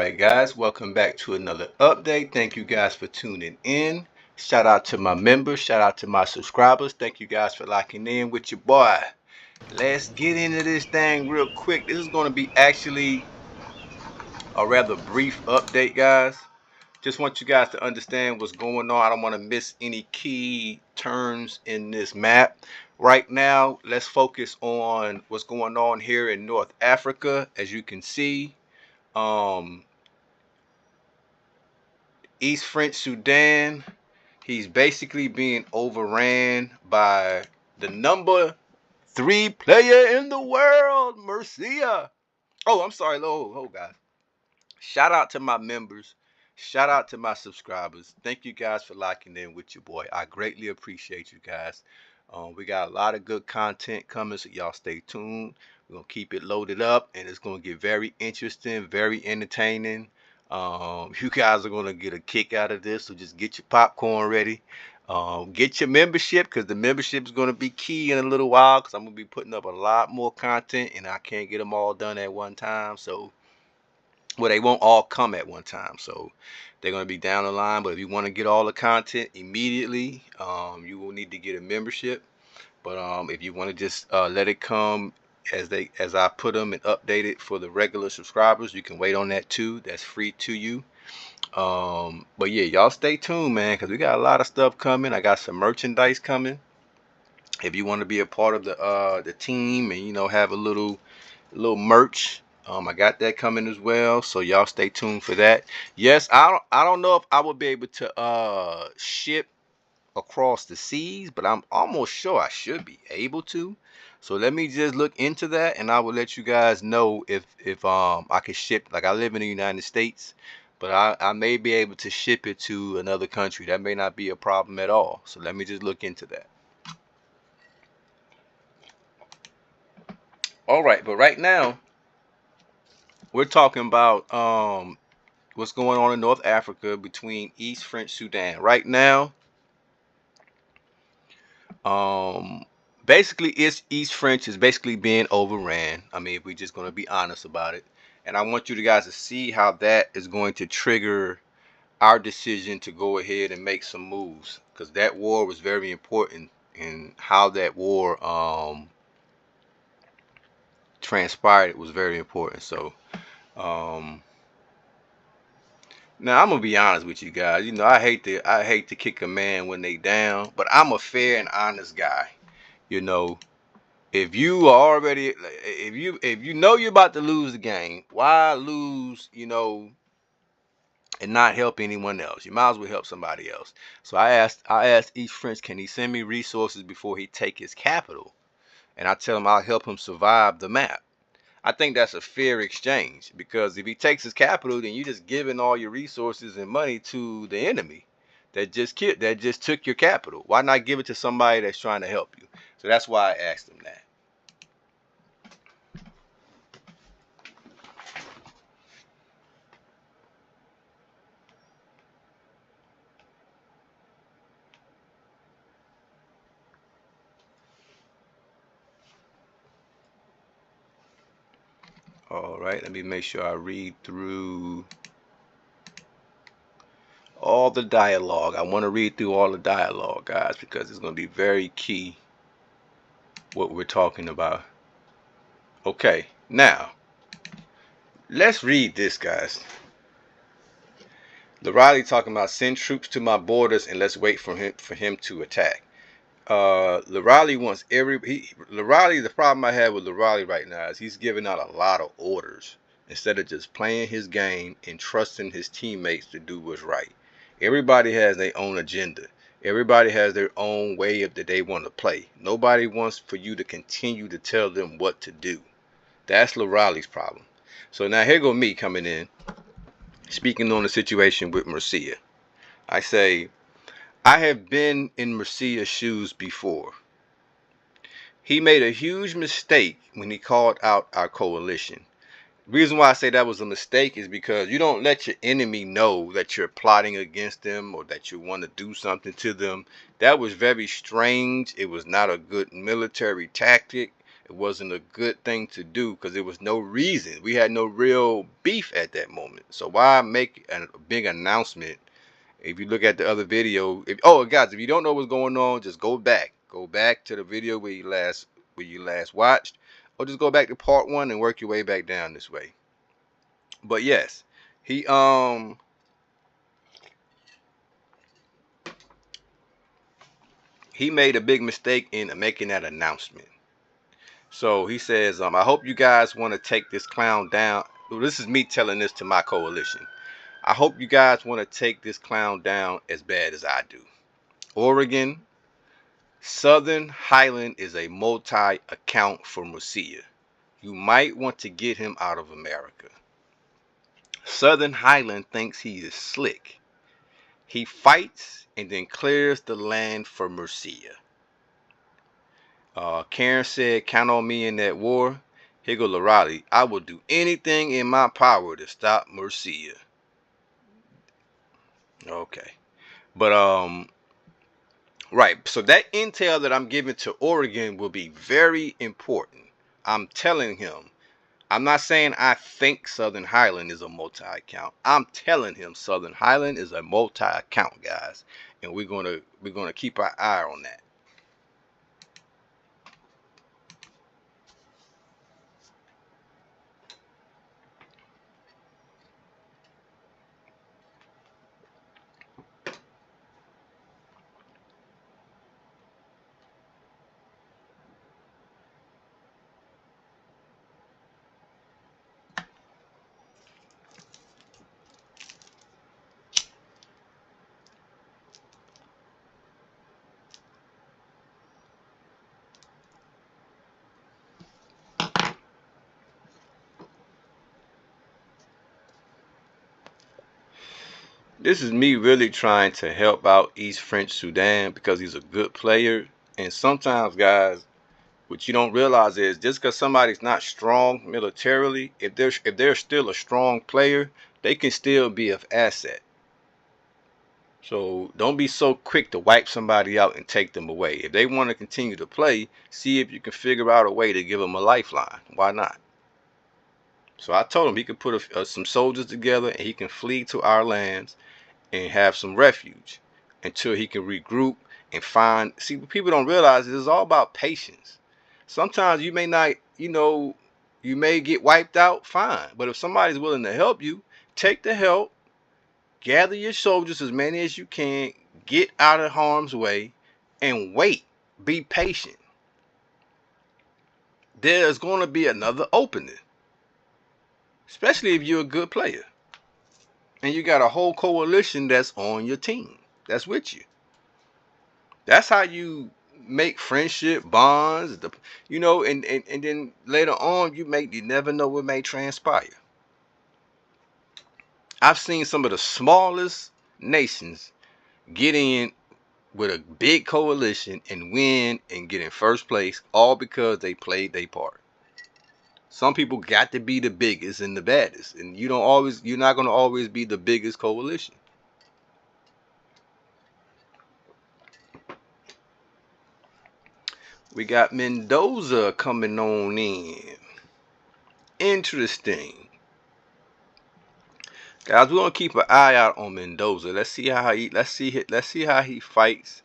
Alright guys, welcome back to another update. Thank you guys for tuning in. Shout out to my members, shout out to my subscribers. Thank you guys for locking in with your boy. Let's get into this thing real quick. This is going to be actually a rather brief update, guys. Just want you guys to understand what's going on. I don't want to miss any key turns in this map. Right now, let's focus on what's going on here in North Africa. As you can see, East French Sudan, he's basically being overran by the #3 player in the world, Murcia. Oh, I'm sorry, guys. Shout out to my members. Shout out to my subscribers. Thank you guys for locking in with your boy. I greatly appreciate you guys. We got a lot of good content coming, so y'all stay tuned. We're going to keep it loaded up, and it's going to get very interesting, very entertaining. You guys are going to get a kick out of this, so just get your popcorn ready. Get your membership, because the membership is going to be key in a little while, because I'm going to be putting up a lot more content, and I can't get them all done at one time. So, well, they won't all come at one time, so they're going to be down the line. But if you want to get all the content immediately, you will need to get a membership. But if you want to just let it come as I put them and update it for the regular subscribers, you can wait on that too. That's free to you. But yeah, y'all stay tuned, man, because we got a lot of stuff coming. I got some merchandise coming. If you want to be a part of the team and have a little merch, I got that coming as well. So y'all stay tuned for that. Yes, I don't know if I will be able to ship across the seas, but I'm almost sure I should be able to. So let me just look into that, and I will let you guys know if I can ship. Like, I live in the United States, but I may be able to ship it to another country. That may not be a problem at all. So let me just look into that. All right, but right now we're talking about what's going on in North Africa between East French Sudan. Right now, basically, it's East French is basically being overran. I mean, if we're just going to be honest about it. And I want you guys to see how that is going to trigger our decision to go ahead and make some moves, because that war was very important, and how that war transpired was very important. So now I'm gonna be honest with you guys. I hate to kick a man when they down, but I'm a fair and honest guy. If you are already, if you know you're about to lose the game, why lose, and not help anyone else? You might as well help somebody else. So I asked East French, can he send me resources before he take his capital? And I tell him I'll help him survive the map. I think that's a fair exchange, because if he takes his capital, then you're just giving all your resources and money to the enemy that just took your capital. Why not give it to somebody that's trying to help you? So that's why I asked him that. All right, let me make sure I read through all the dialogue. I want to read through all the dialogue, guys, because it's going to be very key what we're talking about. Okay, now let's read this, guys. Riley talking about send troops to my borders and let's wait for him to attack. Riley wants Riley. The problem I have with Riley right now is he's giving out a lot of orders instead of just playing his game and trusting his teammates to do what's right. Everybody has their own agenda. Everybody has their own way that they want to play. Nobody wants for you to continue to tell them what to do. That's Riley's problem. So now here go me coming in, speaking on the situation with Murcia. I say, I have been in Murcia's shoes before. He made a huge mistake when he called out our coalition. The reason why I say that was a mistake is because you don't let your enemy know that you're plotting against them or that you want to do something to them. That was very strange. It was not a good military tactic. It wasn't a good thing to do because there was no reason. We had no real beef at that moment. So why make a big announcement? If you look at the other video, oh guys, if you don't know what's going on, just go back to the video where you last watched, or just go back to part 1 and work your way back down this way. But yes, he made a big mistake in making that announcement. So he says, I hope you guys want to take this clown down. This is me telling this to my coalition. I hope you guys want to take this clown down as bad as I do. Oregon, Southern Highland is a multi-account for Murcia. You might want to get him out of America. Southern Highland thinks he is slick. He fights and then clears the land for Murcia. Karen said, count on me in that war. Here go Larali. I will do anything in my power to stop Murcia. Okay. But right. So that intel that I'm giving to Oregon will be very important. I'm telling him. I'm not saying I think Southern Highland is a multi-account. I'm telling him Southern Highland is a multi-account, guys. And we're gonna keep our eye on that. This is me really trying to help out East French Sudan because he's a good player. And sometimes, guys, what you don't realize is just because somebody's not strong militarily, if they're still a strong player, they can still be of asset. So don't be so quick to wipe somebody out and take them away. If they want to continue to play, see if you can figure out a way to give them a lifeline. Why not? So I told him he could put some soldiers together and he can flee to our lands and have some refuge until he can regroup and find. See, what people don't realize is it's all about patience. Sometimes you may not, you may get wiped out, fine. But if somebody's willing to help you, take the help, gather your soldiers, as many as you can, get out of harm's way, and wait. Be patient. There's going to be another opening, especially if you're a good player and you got a whole coalition that's on your team, that's with you. That's how you make friendship bonds, and then later on you never know what may transpire. I've seen some of the smallest nations get in with a big coalition and win and get in first place, all because they played their part. Some people got to be the biggest and the baddest, and you're not going to always be the biggest coalition. We got Mendoza coming on in. Interesting. Guys, we're gonna keep an eye out on Mendoza. Let's see how he fights.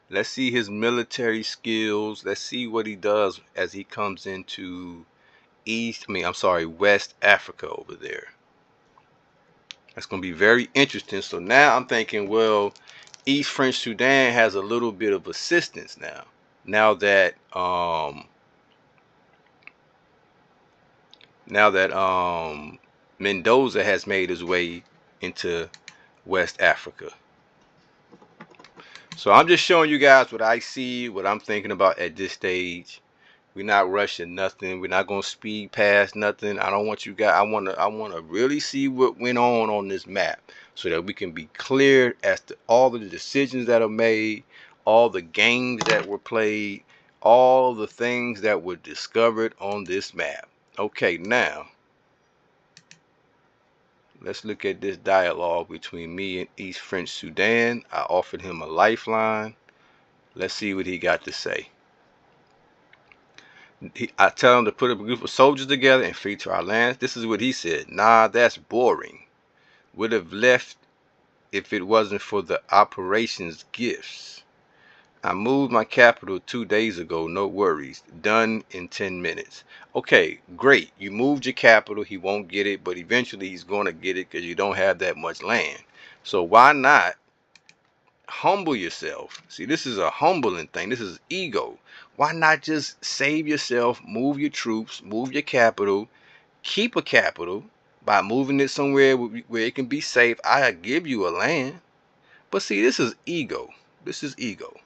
Let's see his military skills. Let's see what he does as he comes into West Africa over there. That's gonna be very interesting. So now I'm thinking, well, East French Sudan has a little bit of assistance now. Now that Mendoza has made his way into West Africa. So I'm just showing you guys what I see, what I'm thinking about at this stage. We're not rushing nothing. We're not gonna speed past nothing. I don't want you guys. I wanna really see what went on this map, so that we can be clear as to all the decisions that are made, all the games that were played, all the things that were discovered on this map. Okay, now let's look at this dialogue between me and East French Sudan. I offered him a lifeline. Let's see what he got to say. I tell him to put a group of soldiers together and flee to our lands. This is what he said. Nah, that's boring. Would have left if it wasn't for the operations gifts. I moved my capital 2 days ago. No worries. Done in 10 minutes. Okay, great. You moved your capital. He won't get it, but eventually he's going to get it because you don't have that much land. So why not humble yourself? See, this is a humbling thing. This is ego. Why not just save yourself, move your troops, move your capital, keep a capital by moving it somewhere where it can be safe? I give you a land. But see, this is ego. This is ego.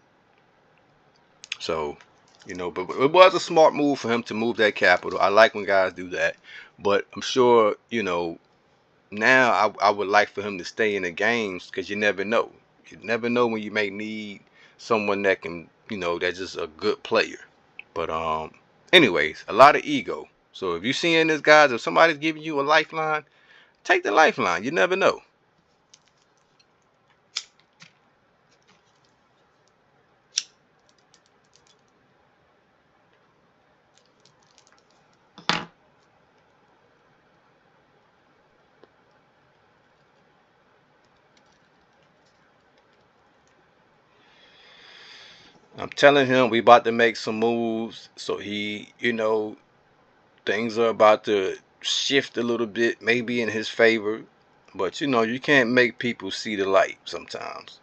So, but it was a smart move for him to move that capital. I like when guys do that. But I'm sure, now I would like for him to stay in the games because you never know. You never know when you may need someone that can, that's just a good player. But anyways, a lot of ego. So if you're seeing this, guys, if somebody's giving you a lifeline, take the lifeline. You never know. I'm telling him we about to make some moves. So he, things are about to shift a little bit, maybe in his favor. But you can't make people see the light sometimes.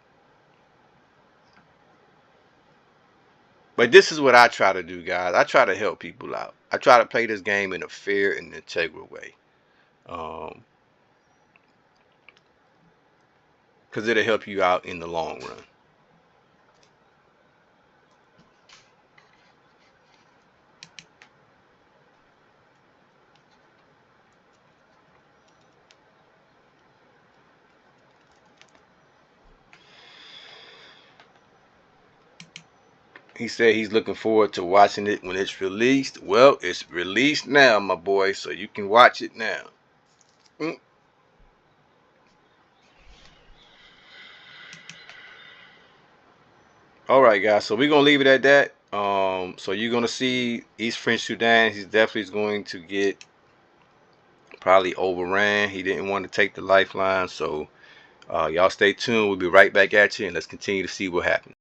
But this is what I try to do, guys. I try to help people out. I try to play this game in a fair and integral way. Because it'll help you out in the long run. He said he's looking forward to watching it when it's released. Well, it's released now, my boy, so you can watch it now. Mm. All right, guys. So we're gonna leave it at that. So you're gonna see East French Sudan. He's definitely going to get probably overran. He didn't want to take the lifeline. So y'all stay tuned. We'll be right back at you, and let's continue to see what happens.